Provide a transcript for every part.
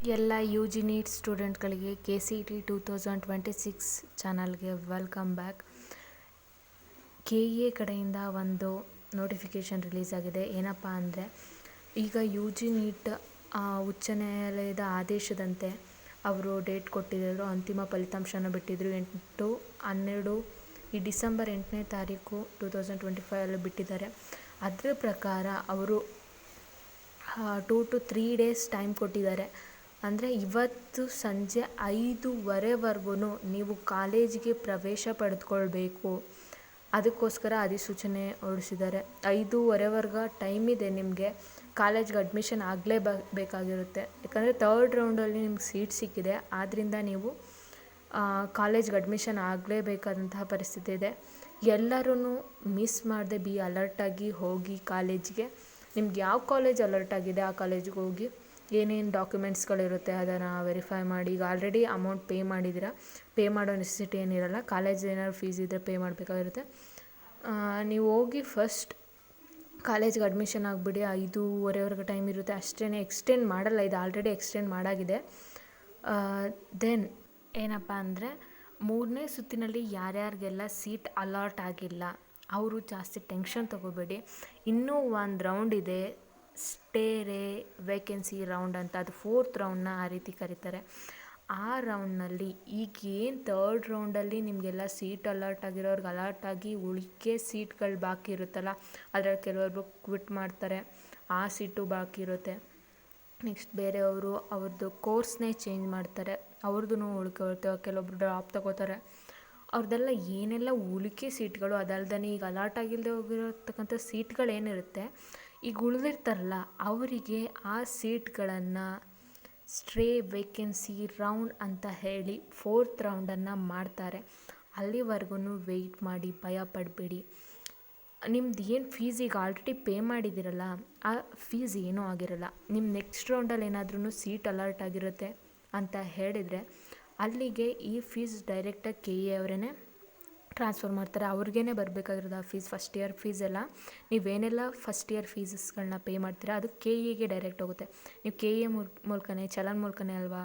ಎಲ್ಲ U G neat ಸ್ಟೂಡೆಂಟ್ಗಳಿಗೆ KCET 2026 ಚಾನಲ್ಗೆ welcome back. KEA ಕಡೆಯಿಂದ ಒಂದು ನೋಟಿಫಿಕೇಷನ್ ರಿಲೀಸ್ ಆಗಿದೆ. ಏನಪ್ಪ ಅಂದರೆ, ಈಗ ಯು ಜಿ ನೀಟ್ ಉಚ್ಚ ನ್ಯಾಯಾಲಯದ ಆದೇಶದಂತೆ ಅವರು ಡೇಟ್ ಕೊಟ್ಟಿದ್ದರು, ಅಂತಿಮ ಫಲಿತಾಂಶನ ಬಿಟ್ಟಿದ್ದರು 8-12 ಈ ಡಿಸೆಂಬರ್ 8ನೇ ತಾರೀಕು 2025 ಬಿಟ್ಟಿದ್ದಾರೆ. ಅದರ ಪ್ರಕಾರ ಅವರು 2 to 3 days ಟೈಮ್ ಕೊಟ್ಟಿದ್ದಾರೆ. ಅಂದರೆ ಇವತ್ತು ಸಂಜೆ 5:15ವರೆಗೂ ನೀವು ಕಾಲೇಜಿಗೆ ಪ್ರವೇಶ ಪಡೆದುಕೊಳ್ಬೇಕು. ಅದಕ್ಕೋಸ್ಕರ ಅಧಿಸೂಚನೆ ಹೊರಡಿಸಿದ್ದಾರೆ. 5:15ವರೆಗೂ ಟೈಮ್ ಇದೆ ನಿಮಗೆ. ಕಾಲೇಜ್ಗೆ ಅಡ್ಮಿಷನ್ ಆಗಲೇಬೇಕಾಗಿರುತ್ತೆ. ಯಾಕಂದರೆ 3rd ರೌಂಡಲ್ಲಿ ನಿಮ್ಗೆ ಸೀಟ್ ಸಿಕ್ಕಿದೆ. ಆದ್ದರಿಂದ ನೀವು ಕಾಲೇಜ್ಗೆ ಅಡ್ಮಿಷನ್ ಆಗಲೇಬೇಕಾದಂತಹ ಪರಿಸ್ಥಿತಿ ಇದೆ. ಎಲ್ಲರೂ ಮಿಸ್ ಮಾಡದೆ ಅಲರ್ಟಾಗಿ ಹೋಗಿ ಕಾಲೇಜಿಗೆ. ನಿಮ್ಗೆ ಯಾವ ಕಾಲೇಜ್ ಅಲರ್ಟ್ ಆಗಿದೆ ಆ ಕಾಲೇಜಿಗೆ ಹೋಗಿ. ಏನೇನು ಡಾಕ್ಯುಮೆಂಟ್ಸ್ಗಳಿರುತ್ತೆ ಅದನ್ನು ವೆರಿಫೈ ಮಾಡಿ. ಈಗ ಆಲ್ರೆಡಿ ಅಮೌಂಟ್ ಪೇ ಮಾಡಿದ್ದೀರಾ, ಪೇ ಮಾಡೋ ನೆಸೆಸಿಟಿ ಏನಿರಲ್ಲ. ಕಾಲೇಜ್ ಏನಾದ್ರು ಫೀಸ್ ಇದ್ದರೆ ಪೇ ಮಾಡಬೇಕಾಗಿರುತ್ತೆ. ನೀವು ಹೋಗಿ ಫಸ್ಟ್ ಕಾಲೇಜ್ಗೆ ಅಡ್ಮಿಷನ್ ಆಗಿಬಿಡಿ. 5:15ವರೆಗೂ ಟೈಮ್ ಇರುತ್ತೆ ಅಷ್ಟೇ, ಎಕ್ಸ್ಟೆಂಡ್ ಮಾಡಲ್ಲ. ಇದು ಆಲ್ರೆಡಿ ಎಕ್ಸ್ಟೆಂಡ್ ಮಾಡಾಗಿದೆ. ದೆನ್ ಏನಪ್ಪ ಅಂದರೆ, 3ನೇ ಸುತ್ತಿನಲ್ಲಿ ಯಾರ್ಯಾರಿಗೆಲ್ಲ ಸೀಟ್ ಅಲಾಟ್ ಆಗಿಲ್ಲ ಅವರು ಜಾಸ್ತಿ ಟೆನ್ಷನ್ ತೊಗೋಬೇಡಿ. ಇನ್ನೂ ಒಂದು ರೌಂಡ್ ಇದೆ, ಸ್ಟೇರೆ ವೇಕೆನ್ಸಿ ರೌಂಡ್ ಅಂತ. ಅದು 4th ರೌಂಡ್ನ ಆ ರೀತಿ ಕರೀತಾರೆ. ಆ ರೌಂಡ್ನಲ್ಲಿ ಈಗೇನು 3rd ರೌಂಡಲ್ಲಿ ನಿಮಗೆಲ್ಲ ಸೀಟ್ ಅಲರ್ಟ್ ಆಗಿರೋರ್ಗೆ ಅಲರ್ಟ್ ಆಗಿ ಉಳಿಕೆ ಸೀಟ್ಗಳು ಬಾಕಿ ಇರುತ್ತಲ್ಲ, ಅದರಲ್ಲಿ ಕೆಲವೊಬ್ರು ಕ್ವಿಟ್ ಮಾಡ್ತಾರೆ, ಆ ಸೀಟು ಬಾಕಿ ಇರುತ್ತೆ. ನೆಕ್ಸ್ಟ್ ಬೇರೆಯವರು ಅವ್ರದ್ದು ಕೋರ್ಸ್ನೇ ಚೇಂಜ್ ಮಾಡ್ತಾರೆ, ಅವ್ರದ್ದು ಉಳ್ಕೊಳ್ತೇವೆ. ಕೆಲವೊಬ್ರು ಡ್ರಾಪ್ ತಗೋತಾರೆ. ಅವ್ರದ್ದೆಲ್ಲ ಏನೆಲ್ಲ ಉಳಿಕೆ ಸೀಟ್ಗಳು ಅದಲ್ದೇ ಈಗ ಅಲಾಟ್ ಆಗಿಲ್ಲದೆ ಹೋಗಿರತಕ್ಕಂಥ ಸೀಟ್ಗಳೇನಿರುತ್ತೆ, ಈಗ ಉಳಿದಿರ್ತಾರಲ್ಲ ಅವರಿಗೆ ಆ ಸೀಟ್ಗಳನ್ನು ಸ್ಟ್ರೇ ವೇಕೆನ್ಸಿ ರೌಂಡ್ ಅಂತ ಹೇಳಿ 4th ರೌಂಡನ್ನು ಮಾಡ್ತಾರೆ. ಅಲ್ಲಿವರೆಗೂ ವೆಯ್ಟ್ ಮಾಡಿ, ಭಯ ಪಡಬೇಡಿ. ನಿಮ್ದು ಏನು ಫೀಸ್ ಈಗ ಆಲ್ರೆಡಿ ಪೇ ಮಾಡಿದ್ದೀರಲ್ಲ, ಆ ಫೀಸ್ ಏನೂ ಆಗಿರಲ್ಲ. ನಿಮ್ಮ ನೆಕ್ಸ್ಟ್ ರೌಂಡಲ್ಲಿ ಏನಾದ್ರೂ ಸೀಟ್ ಅಲರ್ಟ್ ಆಗಿರುತ್ತೆ ಅಂತ ಹೇಳಿದರೆ ಅಲ್ಲಿಗೆ ಈ ಫೀಸ್ ಡೈರೆಕ್ಟಾಗಿ KEA ಅವರೇ ಟ್ರಾನ್ಸ್ಫರ್ ಮಾಡ್ತಾರೆ. ಅವ್ರಿಗೇ ಬರಬೇಕಾಗಿರೋದು ಆ ಫೀಸ್. ಫಸ್ಟ್ ಇಯರ್ ಫೀಸ್ ಎಲ್ಲ ನೀವೇನೆಲ್ಲ ಫಸ್ಟ್ ಇಯರ್ ಫೀಸಸ್ಗಳನ್ನ ಪೇ ಮಾಡ್ತೀರಾ ಅದು KEAಗೆ ಡೈರೆಕ್ಟ್ ಹೋಗುತ್ತೆ. ನೀವು KEA ಮೂಲಕನೇ ಚಲನ್ ಮೂಲಕನೇ ಅಲ್ವಾ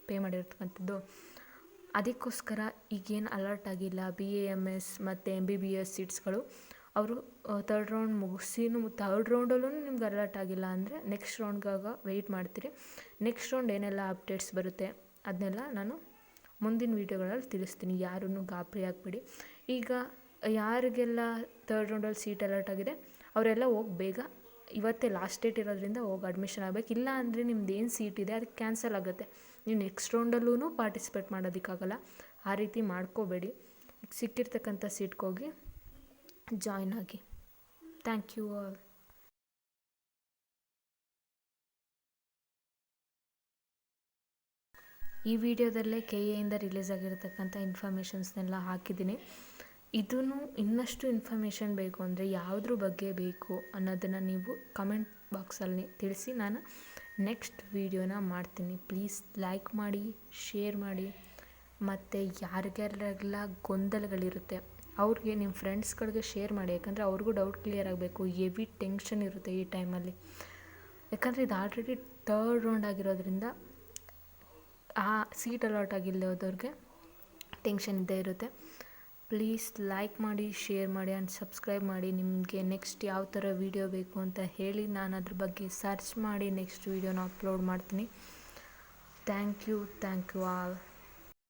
ಪೇ ಮಾಡಿರ್ತಕ್ಕಂಥದ್ದು. ಅದಕ್ಕೋಸ್ಕರ ಈಗೇನು ಅಲರ್ಟ್ ಆಗಿಲ್ಲ BAMS ಮತ್ತು MBBS ಸೀಟ್ಸ್ಗಳು, ಅವರು 3rd ರೌಂಡ್ ಮುಗಿಸಿನೂ 3rd ರೌಂಡಲ್ಲೂ ನಿಮ್ಗೆ ಅಲರ್ಟ್ ಆಗಿಲ್ಲ ಅಂದರೆ ನೆಕ್ಸ್ಟ್ ರೌಂಡ್ಗಾಗ ವೆಯ್ಟ್ ಮಾಡ್ತೀರಿ. ನೆಕ್ಸ್ಟ್ ರೌಂಡ್ ಏನೆಲ್ಲ ಅಪ್ಡೇಟ್ಸ್ ಬರುತ್ತೆ ಅದನ್ನೆಲ್ಲ ನಾನು ಮುಂದಿನ ವೀಡಿಯೋಗಳಲ್ಲಿ ತಿಳಿಸ್ತೀನಿ. ಯಾರೂ ಗಾಬರಿ ಆಗಬೇಡಿ. ಈಗ ಯಾರಿಗೆಲ್ಲ 3rd ರೌಂಡಲ್ಲಿ ಸೀಟ್ ಅಲರ್ಟ್ ಆಗಿದೆ ಅವರೆಲ್ಲ ಹೋಗಿ ಬೇಗ, ಇವತ್ತೇ ಲಾಸ್ಟ್ ಡೇಟ್ ಇರೋದ್ರಿಂದ ಹೋಗಿ ಅಡ್ಮಿಷನ್ ಆಗಬೇಕು. ಇಲ್ಲ ಅಂದರೆ ನಿಮ್ದು ಏನು ಸೀಟ್ ಇದೆ ಅದಕ್ಕೆ ಕ್ಯಾನ್ಸಲ್ ಆಗುತ್ತೆ. ನೀವು ನೆಕ್ಸ್ಟ್ ರೌಂಡಲ್ಲೂ ಪಾರ್ಟಿಸಿಪೇಟ್ ಮಾಡೋದಕ್ಕಾಗಲ್ಲ. ಆ ರೀತಿ ಮಾಡ್ಕೋಬೇಡಿ. ಸಿಕ್ಕಿರ್ತಕ್ಕಂಥ ಸೀಟ್ಗೆ ಹೋಗಿ ಜಾಯ್ನ್ ಆಗಿ. Thank you all. ಈ ವಿಡಿಯೋದಲ್ಲೇ KEAಯಿಂದ ರಿಲೀಸ್ ಆಗಿರತಕ್ಕಂಥ ಇನ್ಫಾರ್ಮೇಷನ್ಸ್ನೆಲ್ಲ ಹಾಕಿದ್ದೀನಿ. ಇದೂ ಇನ್ನಷ್ಟು ಇನ್ಫಾರ್ಮೇಷನ್ ಬೇಕು ಅಂದರೆ ಯಾವುದ್ರ ಬಗ್ಗೆ ಬೇಕು ಅನ್ನೋದನ್ನು ನೀವು ಕಮೆಂಟ್ ಬಾಕ್ಸಲ್ಲಿ ತಿಳಿಸಿ. ನಾನು ನೆಕ್ಸ್ಟ್ ವೀಡಿಯೋನ ಮಾಡ್ತೀನಿ. ಪ್ಲೀಸ್ ಲೈಕ್ ಮಾಡಿ, ಶೇರ್ ಮಾಡಿ. ಮತ್ತು ಯಾರಿಗೆಲ್ಲ ಗೊಂದಲಗಳಿರುತ್ತೆ ಅವ್ರಿಗೆ ನಿಮ್ಮ ಫ್ರೆಂಡ್ಸ್ಗಳಿಗೆ ಶೇರ್ ಮಾಡಿ. ಯಾಕಂದರೆ ಅವ್ರಿಗೂ ಡೌಟ್ ಕ್ಲಿಯರ್ ಆಗಬೇಕು. ಹೆವಿ ಟೆನ್ಷನ್ ಇರುತ್ತೆ ಈ ಟೈಮಲ್ಲಿ. ಯಾಕಂದರೆ ಇದು ಆಲ್ರೆಡಿ 3rd ರೌಂಡ್ ಆಗಿರೋದ್ರಿಂದ ಆ ಸೀಟ್ ಅಲಾಟ್ ಆಗಿಲ್ಲದೆ ಹೋದವ್ರಿಗೆ ಟೆನ್ಷನ್ ಇದ್ದೇ ಇರುತ್ತೆ. ಪ್ಲೀಸ್ ಲೈಕ್ ಮಾಡಿ, ಶೇರ್ ಮಾಡಿ ಆ್ಯಂಡ್ ಸಬ್ಸ್ಕ್ರೈಬ್ ಮಾಡಿ. ನಿಮಗೆ ನೆಕ್ಸ್ಟ್ ಯಾವ ಥರ ವೀಡಿಯೋ ಬೇಕು ಅಂತ ಹೇಳಿ ನಾನು ಅದ್ರ ಬಗ್ಗೆ ಸರ್ಚ್ ಮಾಡಿ ನೆಕ್ಸ್ಟ್ ವೀಡಿಯೋನ ಅಪ್ಲೋಡ್ ಮಾಡ್ತೀನಿ. Thank you all.